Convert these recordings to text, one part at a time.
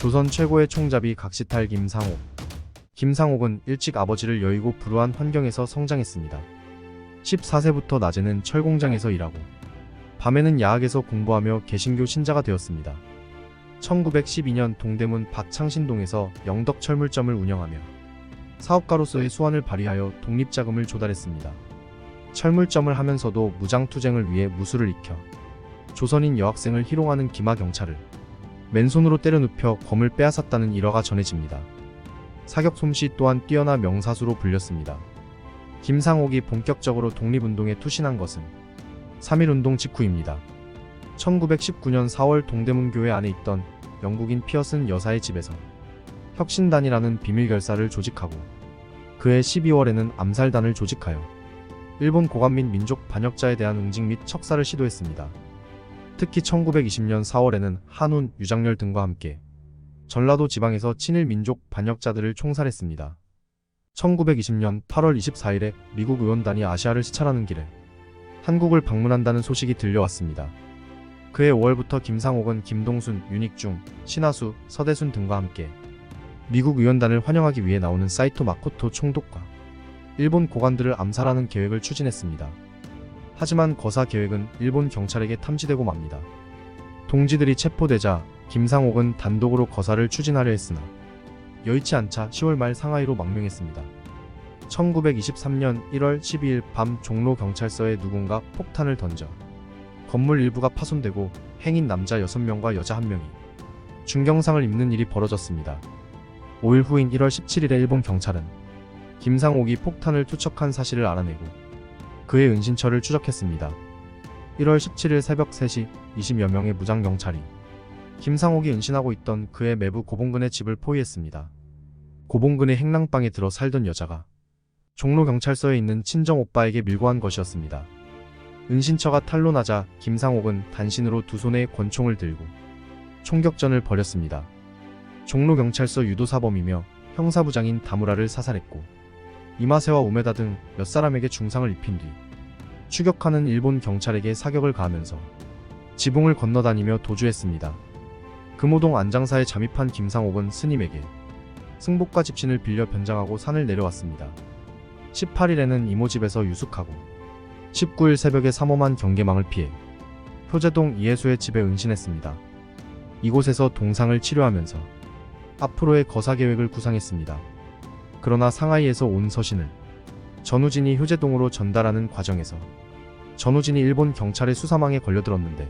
조선 최고의 총잡이 각시탈 김상옥. 김상옥은 일찍 아버지를 여의고 불우한 환경에서 성장했습니다. 14세부터 낮에는 철공장에서 일하고 밤에는 야학에서 공부하며 개신교 신자가 되었습니다. 1912년 동대문 박창신동에서 영덕철물점을 운영하며 사업가로서의 수완을 발휘하여 독립자금을 조달했습니다. 철물점을 하면서도 무장투쟁을 위해 무술을 익혀 조선인 여학생을 희롱하는 기마경찰을 맨손으로 때려 눕혀 검을 빼앗았다는 일화가 전해집니다. 사격 솜씨 또한 뛰어나 명사수로 불렸습니다. 김상옥이 본격적으로 독립운동에 투신한 것은 3.1운동 직후입니다. 1919년 4월 동대문 교회 안에 있던 영국인 피어슨 여사의 집에서 혁신단이라는 비밀결사를 조직하고 그해 12월에는 암살단을 조직하여 일본 고관 및 민족 반역자에 대한 응징 및 척사를 시도했습니다. 특히 1920년 4월에는 한운, 유장렬 등과 함께 전라도 지방에서 친일 민족 반역자들을 총살했습니다. 1920년 8월 24일에 미국 의원단이 아시아를 시찰하는 길에 한국을 방문한다는 소식이 들려왔습니다. 그해 5월부터 김상옥은 김동순, 윤익중, 신하수, 서대순 등과 함께 미국 의원단을 환영하기 위해 나오는 사이토 마코토 총독과 일본 고관들을 암살하는 계획을 추진했습니다. 하지만 거사 계획은 일본 경찰에게 탐지되고 맙니다. 동지들이 체포되자 김상옥은 단독으로 거사를 추진하려 했으나 여의치 않자 10월 말 상하이로 망명했습니다. 1923년 1월 12일 밤 종로 경찰서에 누군가 폭탄을 던져 건물 일부가 파손되고 행인 남자 6명과 여자 1명이 중경상을 입는 일이 벌어졌습니다. 5일 후인 1월 17일에 일본 경찰은 김상옥이 폭탄을 투척한 사실을 알아내고 그의 은신처를 추적했습니다. 1월 17일 새벽 3시 20여 명의 무장경찰이 김상옥이 은신하고 있던 그의 매부 고봉근의 집을 포위했습니다. 고봉근의 행랑방에 들어 살던 여자가 종로경찰서에 있는 친정오빠에게 밀고 한 것이었습니다. 은신처가 탄로나자 김상옥은 단신으로 두 손에 권총을 들고 총격전을 벌였습니다. 종로경찰서 유도사범이며 형사부장인 다무라를 사살했고 이마세와 우메다 등 몇 사람에게 중상을 입힌 뒤 추격하는 일본 경찰에게 사격을 가하면서 지붕을 건너다니며 도주했습니다. 금호동 안장사에 잠입한 김상옥은 스님에게 승복과 집신을 빌려 변장하고 산을 내려왔습니다. 18일에는 이모 집에서 유숙하고 19일 새벽에 삼엄한 경계망을 피해 효제동 이해수의 집에 은신했습니다. 이곳에서 동상을 치료하면서 앞으로의 거사 계획을 구상했습니다. 그러나 상하이에서 온 서신을 전우진이 효제동으로 전달하는 과정에서 전우진이 일본 경찰의 수사망에 걸려들었는데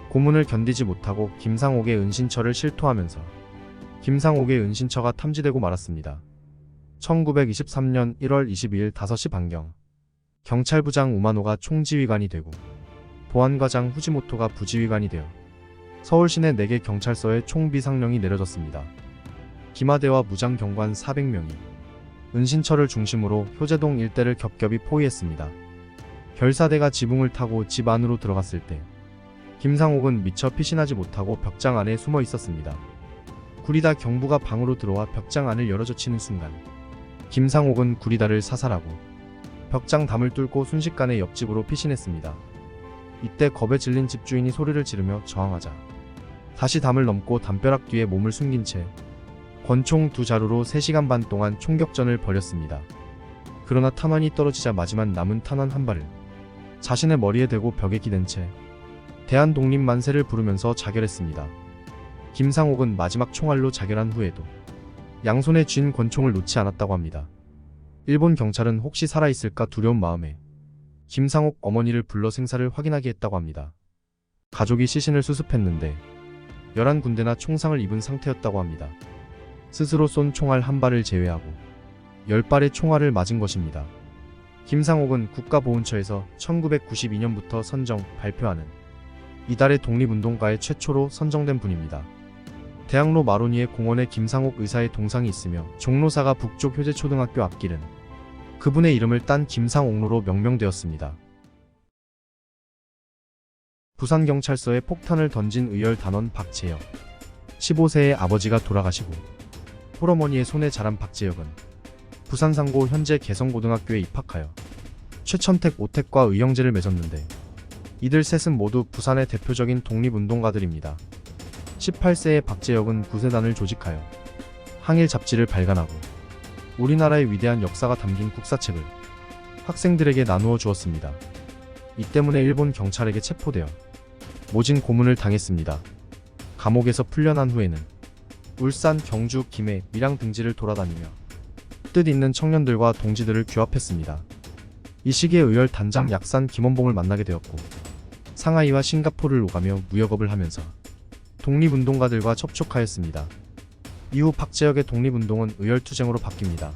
고문을 견디지 못하고 김상옥의 은신처를 실토하면서 김상옥의 은신처가 탐지되고 말았습니다. 1923년 1월 22일 5시 반경 경찰부장 우마노가 총지휘관이 되고 보안과장 후지모토가 부지휘관이 되어 서울시내 4개 경찰서에 총비상령이 내려졌습니다. 기마대와 무장경관 400명이 은신처를 중심으로 효제동 일대를 겹겹이 포위했습니다. 결사대가 지붕을 타고 집 안으로 들어갔을 때 김상옥은 미처 피신하지 못하고 벽장 안에 숨어 있었습니다. 구리다 경부가 방으로 들어와 벽장 안을 열어젖히는 순간 김상옥은 구리다를 사살하고 벽장 담을 뚫고 순식간에 옆집으로 피신했습니다. 이때 겁에 질린 집주인이 소리를 지르며 저항하자 다시 담을 넘고 담벼락 뒤에 몸을 숨긴 채 권총 2자루로 3시간 반 동안 총격전을 벌였습니다. 그러나 탄환이 떨어지자 마지막 남은 탄환 한 발을 자신의 머리에 대고 벽에 기댄 채 대한독립 만세를 부르면서 자결했습니다. 김상옥은 마지막 총알로 자결한 후에도 양손에 쥔 권총을 놓지 않았다고 합니다. 일본 경찰은 혹시 살아있을까 두려운 마음에 김상옥 어머니를 불러 생사를 확인하게 했다고 합니다. 가족이 시신을 수습했는데 11군데나 총상을 입은 상태였다고 합니다. 스스로 쏜 총알 한 발을 제외하고 10발의 총알을 맞은 것입니다. 김상옥은 국가보훈처에서 1992년부터 선정, 발표하는 이달의 독립운동가의 최초로 선정된 분입니다. 대학로 마로니에 공원에 김상옥 의사의 동상이 있으며 종로사가 북쪽 효제초등학교 앞길은 그분의 이름을 딴 김상옥로로 명명되었습니다. 부산경찰서에 폭탄을 던진 의열 단원 박재혁. 15세의 아버지가 돌아가시고 홀어머니의 손에 자란 박재혁은 부산상고 현재 개성고등학교에 입학하여 최천택 오택과 의형제를 맺었는데 이들 셋은 모두 부산의 대표적인 독립운동가들입니다. 18세의 박재혁은 구세단을 조직하여 항일 잡지를 발간하고 우리나라의 위대한 역사가 담긴 국사책을 학생들에게 나누어 주었습니다. 이 때문에 일본 경찰에게 체포되어 모진 고문을 당했습니다. 감옥에서 풀려난 후에는 울산, 경주, 김해, 밀양 등지를 돌아다니며 뜻 있는 청년들과 동지들을 규합했습니다. 이 시기에 의열 단장 약산 김원봉을 만나게 되었고 상하이와 싱가포르를 오가며 무역업을 하면서 독립운동가들과 접촉하였습니다. 이후 박재혁의 독립운동은 의열투쟁으로 바뀝니다.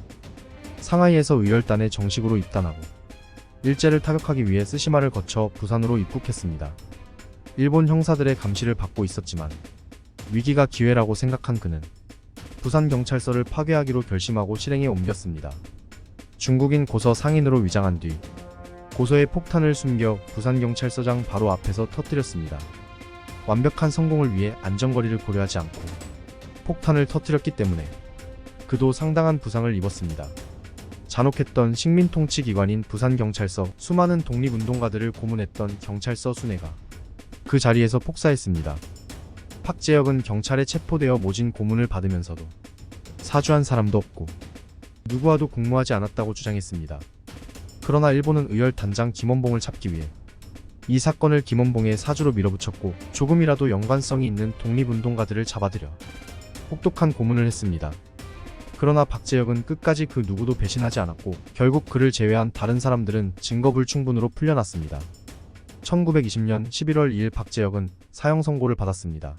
상하이에서 의열단에 정식으로 입단하고 일제를 타격하기 위해 쓰시마를 거쳐 부산으로 입국했습니다. 일본 형사들의 감시를 받고 있었지만 위기가 기회라고 생각한 그는 부산경찰서를 파괴하기로 결심하고 실행에 옮겼습니다. 중국인 고서 상인으로 위장한 뒤 고서에 폭탄을 숨겨 부산경찰서장 바로 앞에서 터뜨렸습니다. 완벽한 성공을 위해 안전거리를 고려하지 않고 폭탄을 터뜨렸기 때문에 그도 상당한 부상을 입었습니다. 잔혹했던 식민통치기관인 부산경찰서, 수많은 독립운동가들을 고문했던 경찰서 수뇌가 그 자리에서 폭사했습니다. 박재혁은 경찰에 체포되어 모진 고문을 받으면서도 사주한 사람도 없고 누구와도 공모하지 않았다고 주장했습니다. 그러나 일본은 의열 단장 김원봉을 잡기 위해 이 사건을 김원봉의 사주로 밀어붙였고 조금이라도 연관성이 있는 독립운동가들을 잡아들여 혹독한 고문을 했습니다. 그러나 박재혁은 끝까지 그 누구도 배신하지 않았고 결국 그를 제외한 다른 사람들은 증거불충분으로 풀려났습니다. 1920년 11월 2일 박재혁은 사형 선고를 받았습니다.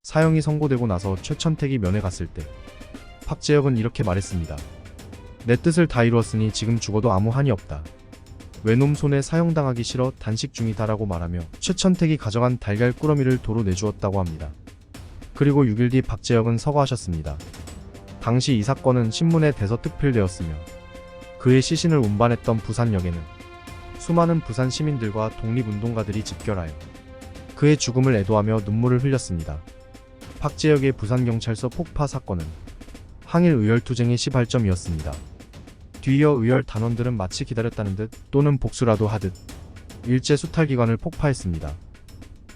사형이 선고되고 나서 최천택이 면회 갔을 때 박재혁은 이렇게 말했습니다. 내 뜻을 다 이루었으니 지금 죽어도 아무 한이 없다. 외놈 손에 사형당하기 싫어 단식 중이다라고 말하며 최천택이 가져간 달걀 꾸러미를 도로 내주었다고 합니다. 그리고 6일 뒤 박재혁은 서거하셨습니다. 당시 이 사건은 신문에 대서특필되었으며 그의 시신을 운반했던 부산역에는 수많은 부산 시민들과 독립운동가들이 집결하여 그의 죽음을 애도하며 눈물을 흘렸습니다. 박재혁의 부산경찰서 폭파 사건은 항일 의열투쟁의 시발점이었습니다. 뒤이어 의열 단원들은 마치 기다렸다는 듯 또는 복수라도 하듯 일제 수탈기관을 폭파했습니다.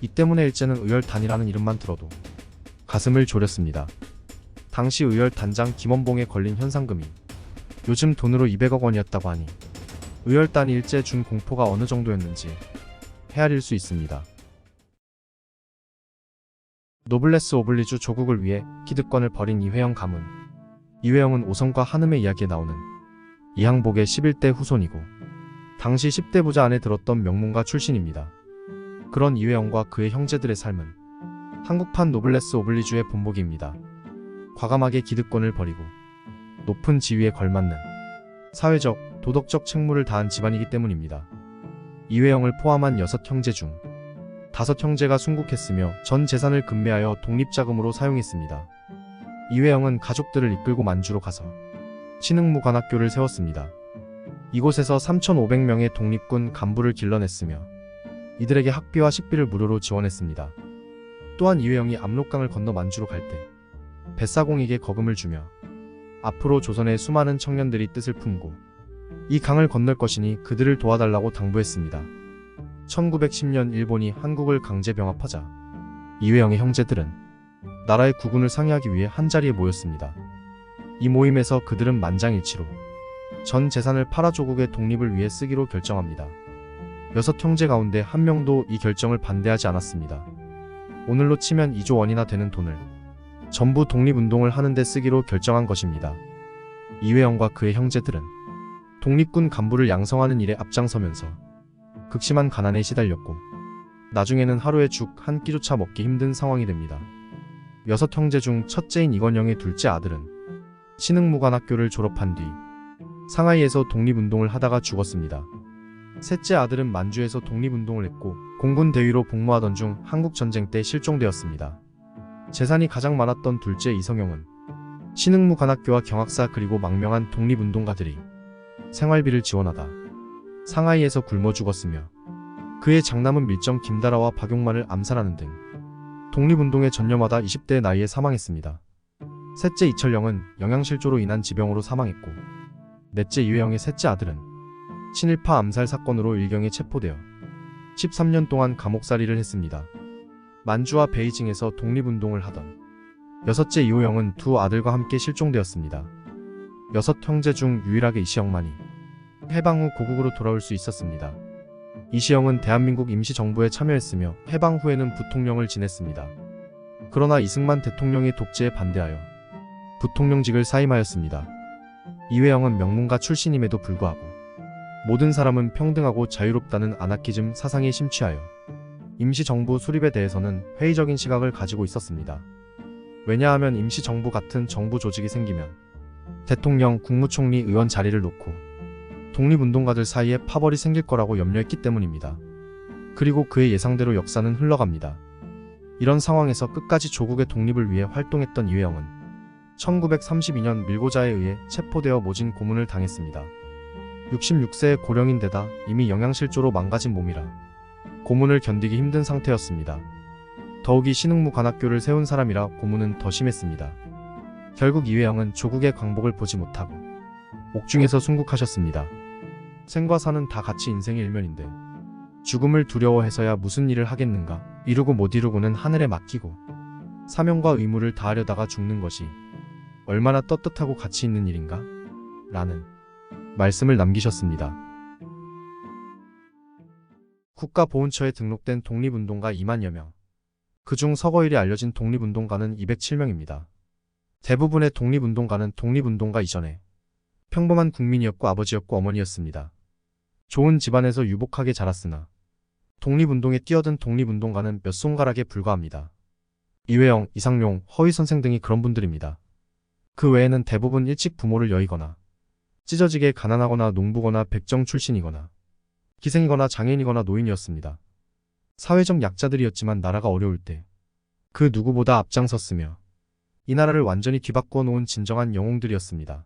이 때문에 일제는 의열단이라는 이름만 들어도 가슴을 졸였습니다. 당시 의열 단장 김원봉에 걸린 현상금이 요즘 돈으로 200억 원이었다고 하니 의열단이 일제 준 공포가 어느 정도였는지 헤아릴 수 있습니다. 노블레스 오블리주 조국을 위해 기득권을 버린 이회영 가문. 이회영은 오성과 한음의 이야기에 나오는 이항복의 11대 후손이고 당시 10대 부자 안에 들었던 명문가 출신입니다. 그런 이회영과 그의 형제들의 삶은 한국판 노블레스 오블리주의 본보기입니다. 과감하게 기득권을 버리고 높은 지위에 걸맞는 사회적, 도덕적 책무를 다한 집안이기 때문입니다. 이회영을 포함한 6형제 중 5형제가 순국했으며 전 재산을 급매하여 독립자금으로 사용했습니다. 이회영은 가족들을 이끌고 만주로 가서 신흥무관학교를 세웠습니다. 이곳에서 3,500명의 독립군 간부를 길러냈으며 이들에게 학비와 식비를 무료로 지원했습니다. 또한 이회영이 압록강을 건너 만주로 갈 때 뱃사공에게 거금을 주며 앞으로 조선의 수많은 청년들이 뜻을 품고 이 강을 건널 것이니 그들을 도와달라고 당부했습니다. 1910년 일본이 한국을 강제 병합하자 이회영의 형제들은 나라의 국운을 상의하기 위해 한자리에 모였습니다. 이 모임에서 그들은 만장일치로 전 재산을 팔아 조국의 독립을 위해 쓰기로 결정합니다. 6형제 가운데 한 명도 이 결정을 반대하지 않았습니다. 오늘로 치면 2조 원이나 되는 돈을 전부 독립운동을 하는데 쓰기로 결정한 것입니다. 이회영과 그의 형제들은 독립군 간부를 양성하는 일에 앞장서면서 극심한 가난에 시달렸고 나중에는 하루에 죽 한 끼조차 먹기 힘든 상황이 됩니다. 6형제 중 첫째인 이건영의 둘째 아들은 신흥무관학교를 졸업한 뒤 상하이에서 독립운동을 하다가 죽었습니다. 셋째 아들은 만주에서 독립운동을 했고 공군 대위로 복무하던 중 한국전쟁 때 실종되었습니다. 재산이 가장 많았던 둘째 이성영은 신흥무관학교와 경학사 그리고 망명한 독립운동가들이 생활비를 지원하다 상하이에서 굶어 죽었으며 그의 장남은 밀정 김다라와 박용만을 암살하는 등 독립운동에 전념하다 20대 나이에 사망했습니다. 셋째 이철영은 영양실조로 인한 지병으로 사망했고 넷째 이회영의 셋째 아들은 친일파 암살 사건으로 일경에 체포되어 13년 동안 감옥살이를 했습니다. 만주와 베이징에서 독립운동을 하던 여섯째 이호영은 두 아들과 함께 실종되었습니다. 여섯 형제 중 유일하게 이시영만이 해방 후 고국으로 돌아올 수 있었습니다. 이시영은 대한민국 임시정부에 참여했으며 해방 후에는 부통령을 지냈습니다. 그러나 이승만 대통령의 독재에 반대하여 부통령직을 사임하였습니다. 이회영은 명문가 출신임에도 불구하고 모든 사람은 평등하고 자유롭다는 아나키즘 사상에 심취하여 임시정부 수립에 대해서는 회의적인 시각을 가지고 있었습니다. 왜냐하면 임시정부 같은 정부 조직이 생기면 대통령, 국무총리, 의원 자리를 놓고 독립운동가들 사이에 파벌이 생길 거라고 염려했기 때문입니다. 그리고 그의 예상대로 역사는 흘러갑니다. 이런 상황에서 끝까지 조국의 독립을 위해 활동했던 이회영은 1932년 밀고자에 의해 체포되어 모진 고문을 당했습니다. 66세의 고령인데다 이미 영양실조로 망가진 몸이라 고문을 견디기 힘든 상태였습니다. 더욱이 신흥무관학교를 세운 사람이라 고문은 더 심했습니다. 결국 이회영은 조국의 광복을 보지 못하고 옥중에서 순국하셨습니다. 생과 사는 다 같이 인생의 일면인데 죽음을 두려워해서야 무슨 일을 하겠는가. 이루고 못 이루고는 하늘에 맡기고 사명과 의무를 다하려다가 죽는 것이 얼마나 떳떳하고 가치 있는 일인가? 라는 말씀을 남기셨습니다. 국가보훈처에 등록된 독립운동가 2만여 명. 그중 서거일이 알려진 독립운동가는 207명입니다. 대부분의 독립운동가는 독립운동가 이전에 평범한 국민이었고 아버지였고 어머니였습니다. 좋은 집안에서 유복하게 자랐으나 독립운동에 뛰어든 독립운동가는 몇 손가락에 불과합니다. 이회영, 이상용, 허위선생 등이 그런 분들입니다. 그 외에는 대부분 일찍 부모를 여의거나 찢어지게 가난하거나 농부거나 백정 출신이거나 기생이거나 장애인이거나 노인이었습니다. 사회적 약자들이었지만 나라가 어려울 때 그 누구보다 앞장섰으며 이 나라를 완전히 뒤바꾸어 놓은 진정한 영웅들이었습니다.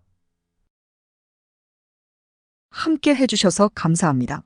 함께 해주셔서 감사합니다.